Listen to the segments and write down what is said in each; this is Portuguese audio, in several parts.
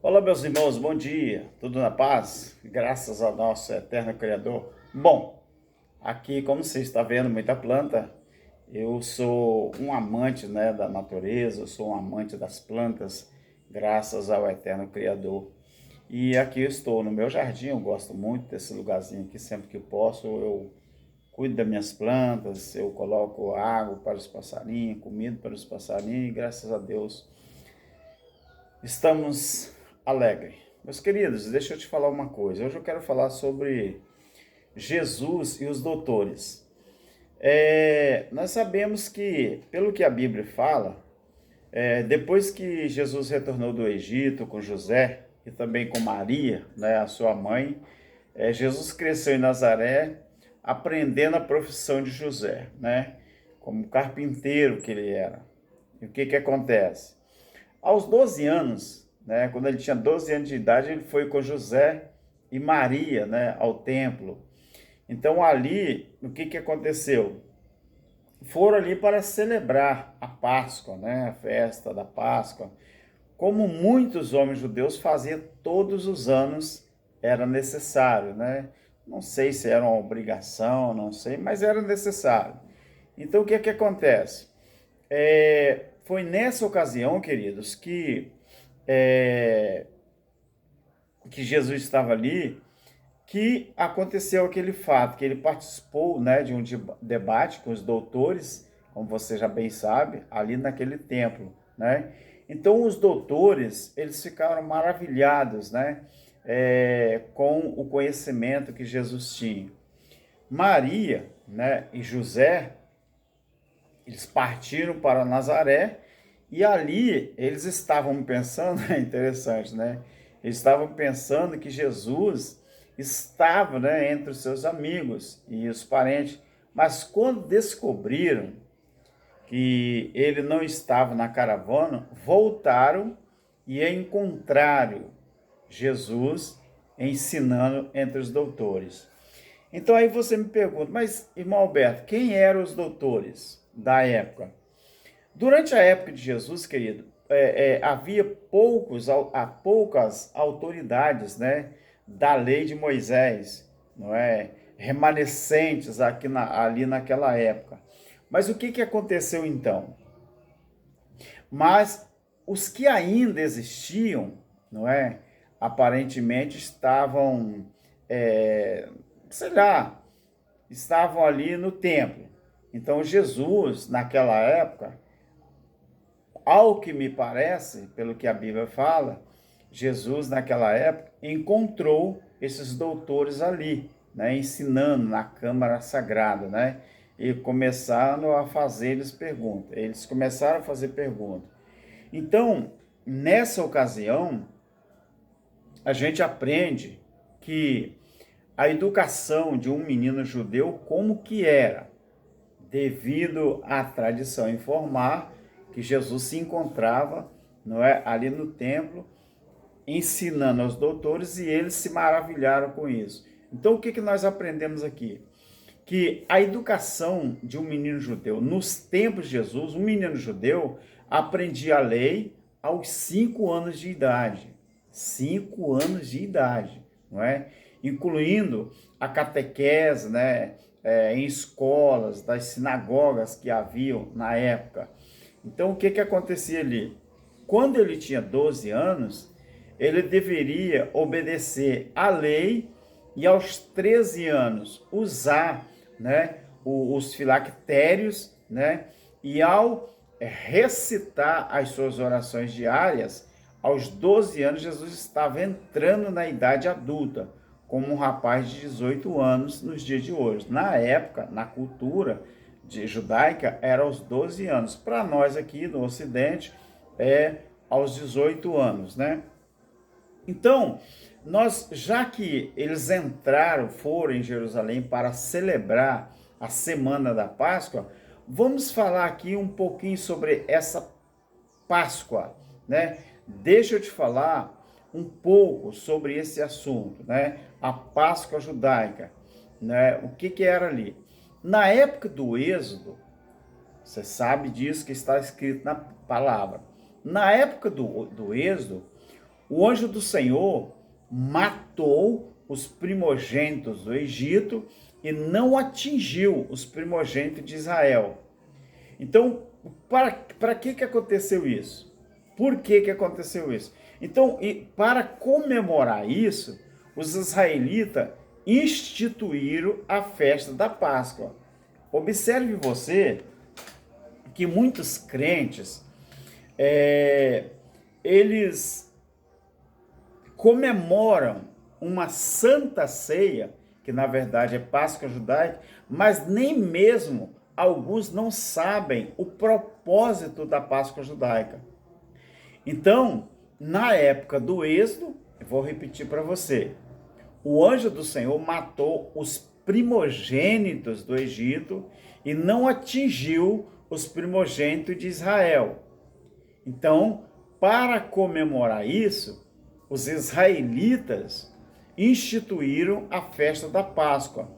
Olá, meus irmãos, bom dia, tudo na paz? Graças ao nosso eterno Criador. Bom, aqui, como você está vendo, muita planta. Eu sou um amante, da natureza, eu sou um amante das plantas, graças ao eterno Criador. E aqui eu estou no meu jardim, eu gosto muito desse lugarzinho aqui, sempre que posso, eu cuido das minhas plantas, eu coloco água para os passarinhos, comida para os passarinhos, e graças a Deus estamos alegres. Meus queridos, deixa eu te falar uma coisa. Hoje eu quero falar sobre Jesus e os doutores. Nós sabemos que, pelo que a Bíblia fala, depois que Jesus retornou do Egito com José e também com Maria, né, a sua mãe, Jesus cresceu em Nazaré aprendendo a profissão de José, né, como carpinteiro que ele era. E o que que acontece? Aos 12 anos, né, quando ele tinha 12 anos de idade, ele foi com José e Maria, né, ao templo. Então ali, o que que aconteceu? Foram ali para celebrar a Páscoa, né, a festa da Páscoa, como muitos homens judeus faziam todos os anos, era necessário, né? Não sei se era uma obrigação, não sei, mas era necessário. Então o que que acontece? Foi nessa ocasião, queridos, é, que Jesus estava ali, que aconteceu aquele fato, que ele participou, né, de um debate com os doutores, como você já bem sabe, ali naquele templo, né? Então os doutores, eles ficaram maravilhados, né, com o conhecimento que Jesus tinha. Maria, né, e José, eles partiram para Nazaré e ali eles estavam pensando, é interessante, né? Eles estavam pensando que Jesus estava, né, entre os seus amigos e os parentes, mas quando descobriram que ele não estava na caravana, voltaram e encontraram Jesus ensinando entre os doutores. Então aí você me pergunta, mas irmão Alberto, quem eram os doutores da época? Durante a época de Jesus, querido, havia poucas autoridades, né, da lei de Moisés, não é, remanescentes ali naquela época. Mas o que que aconteceu então? Mas os que ainda existiam, não é, aparentemente estavam, é, sei lá, estavam ali no templo. Então Jesus, naquela época, ao que me parece, pelo que a Bíblia fala, Jesus naquela época encontrou esses doutores ali, né, ensinando na Câmara Sagrada, né, e começaram a fazer eles perguntas. Eles começaram a fazer perguntas. Então, nessa ocasião, a gente aprende que a educação de um menino judeu como que era, devido à tradição informar que Jesus se encontrava, não é, ali no templo, ensinando aos doutores e eles se maravilharam com isso. Então o que que nós aprendemos aqui? Que a educação de um menino judeu, nos tempos de Jesus, um menino judeu aprendia a lei aos 5 anos de idade. 5 anos de idade, não é? Incluindo a catequese, né? Em escolas, das sinagogas que haviam na época. Então, o que que acontecia ali? Quando ele tinha 12 anos, ele deveria obedecer à lei e aos 13 anos usar, né, os filactérios, né, e ao recitar as suas orações diárias, aos 12 anos Jesus estava entrando na idade adulta, como um rapaz de 18 anos nos dias de hoje. Na época, na cultura judaica, era aos 12 anos. Para nós aqui no Ocidente, é aos 18 anos, né? Então, já que eles foram em Jerusalém para celebrar a semana da Páscoa, vamos falar aqui um pouquinho sobre essa Páscoa, né? Deixa eu te falar um pouco sobre esse assunto, né? A Páscoa judaica, né? O que que era ali? Na época do Êxodo, você sabe disso que está escrito na palavra. Na época do Êxodo, o anjo do Senhor matou os primogênitos do Egito e não atingiu os primogênitos de Israel. Então, para que aconteceu isso? Por que aconteceu isso? Então, para comemorar isso, os israelitas instituíram a festa da Páscoa. Observe você que muitos crentes, eles comemoram uma santa ceia, que na verdade é Páscoa judaica, mas nem mesmo alguns não sabem o propósito da Páscoa judaica. Então, na época do Êxodo, eu vou repetir para você, o anjo do Senhor matou os primogênitos do Egito e não atingiu os primogênitos de Israel. Então, para comemorar isso, os israelitas instituíram a festa da Páscoa.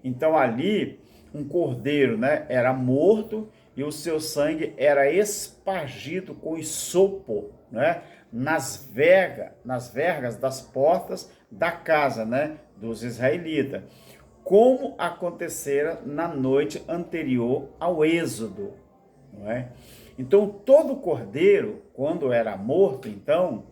Então, ali, um cordeiro, né, era morto e o seu sangue era espargido com isopo, né, nas vergas das portas da casa, né, dos israelitas, como acontecera na noite anterior ao Êxodo, não é? Então, todo cordeiro, quando era morto, então,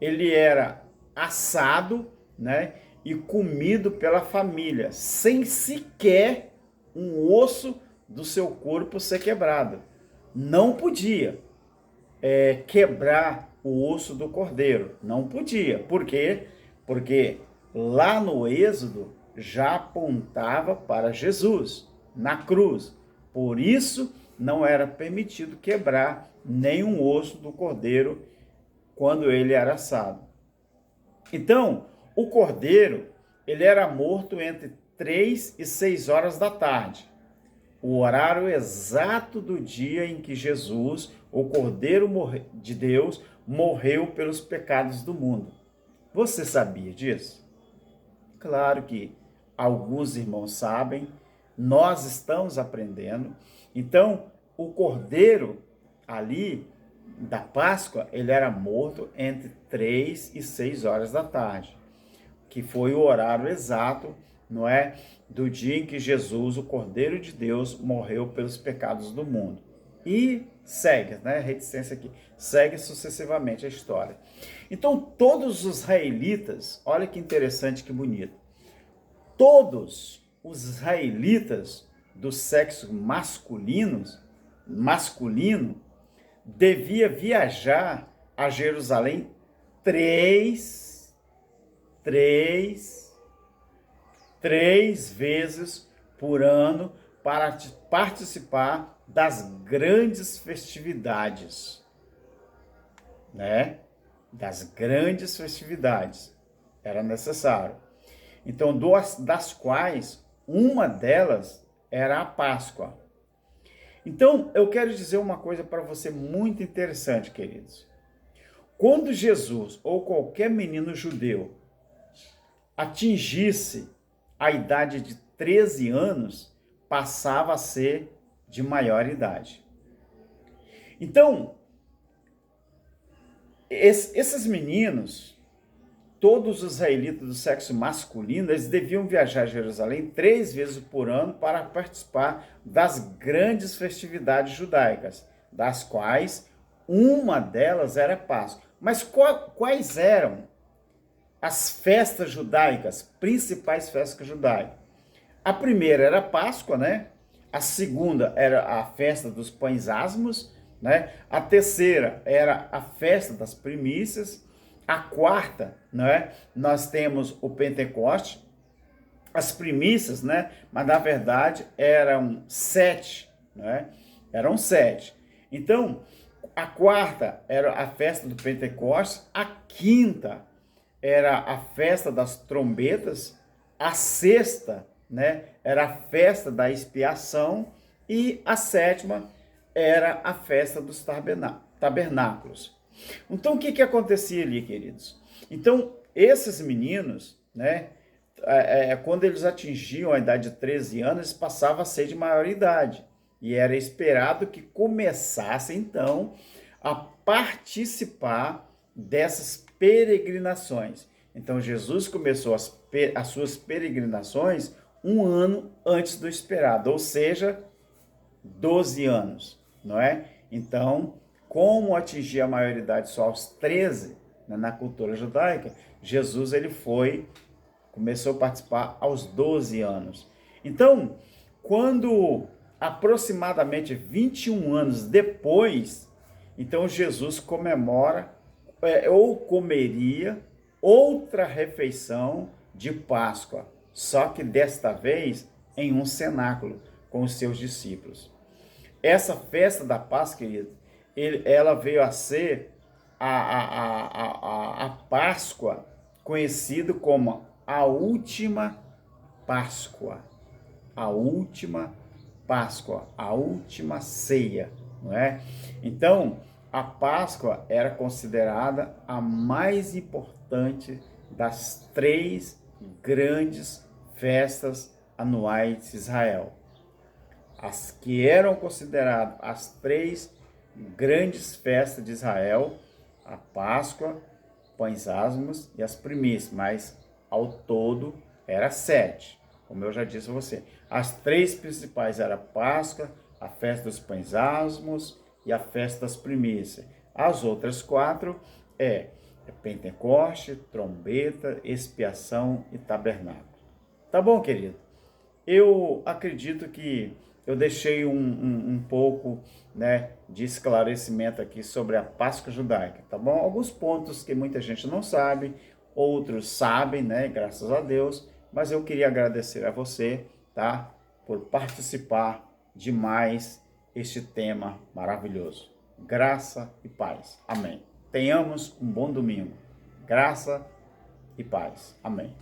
ele era assado, né, e comido pela família, sem sequer um osso do seu corpo ser quebrado. Não podia quebrar o osso do cordeiro, não podia. Por quê? Porque lá no Êxodo já apontava para Jesus, na cruz. Por isso, não era permitido quebrar nenhum osso do cordeiro quando ele era assado. Então, o cordeiro, ele era morto entre 3 e 6 horas da tarde, o horário exato do dia em que Jesus, o Cordeiro de Deus, morreu pelos pecados do mundo. Você sabia disso? Claro que alguns irmãos sabem, nós estamos aprendendo. Então, o cordeiro ali da Páscoa, ele era morto entre 3 e 6 horas da tarde, que foi o horário exato, não é, do dia em que Jesus, o Cordeiro de Deus, morreu pelos pecados do mundo. E segue, né, reticência aqui, segue sucessivamente a história. Então, todos os israelitas, olha que interessante, que bonito, todos os israelitas do sexo masculino devia viajar a Jerusalém três vezes por ano para participar das grandes festividades, né? Das grandes festividades. Era necessário. Então, das quais uma delas era a Páscoa. Então, eu quero dizer uma coisa para você muito interessante, queridos. Quando Jesus ou qualquer menino judeu atingisse a idade de 13 anos, passava a ser de maior idade. Então, esses meninos, todos os israelitas do sexo masculino, eles deviam viajar a Jerusalém 3 vezes por ano para participar das grandes festividades judaicas, das quais uma delas era Páscoa. Mas quais eram as festas judaicas, principais festas judaicas? A primeira era a Páscoa, né? A segunda era a festa dos pães asmos, né? A terceira era a festa das primícias. A quarta, né? Nós temos o Pentecoste, as primícias, né? Mas na verdade eram 7, né? Eram 7. Então, a quarta era a festa do Pentecostes, a quinta era a festa das trombetas, a sexta, né, era a festa da expiação e a sétima era a festa dos tabernáculos. Então, o que acontecia ali, queridos? Então, esses meninos, né, quando eles atingiam a idade de 13 anos, eles passavam a ser de maioridade. E era esperado que começassem, então, a participar dessas peregrinações. Então Jesus começou as suas peregrinações um ano antes do esperado, ou seja, 12 anos, não é? Então, como atingir a maioridade só aos 13, né, na cultura judaica, Jesus começou a participar aos 12 anos. Então, quando aproximadamente 21 anos depois, então Jesus comemora ou comeria outra refeição de Páscoa, só que desta vez em um cenáculo com os seus discípulos. Essa festa da Páscoa, querido, ela veio a ser a Páscoa conhecida como a última Páscoa. A última Páscoa, a última ceia, não é? Então, a Páscoa era considerada a mais importante das 3 grandes festas anuais de Israel. As que eram consideradas as 3 grandes festas de Israel, a Páscoa, pães asmos e as primícias, mas ao todo era 7, como eu já disse a você. As 3 principais eram a Páscoa, a festa dos pães asmos e a festa das primícias. As outras 4 é Pentecoste, trombeta, expiação e tabernáculo. Tá bom, querido? Eu acredito que eu deixei um pouco, né, de esclarecimento aqui sobre a Páscoa judaica, tá bom? Alguns pontos que muita gente não sabe, outros sabem, né, graças a Deus, mas eu queria agradecer a você, tá, por participar de mais este tema maravilhoso. Graça e paz. Amém. Tenhamos um bom domingo. Graça e paz. Amém.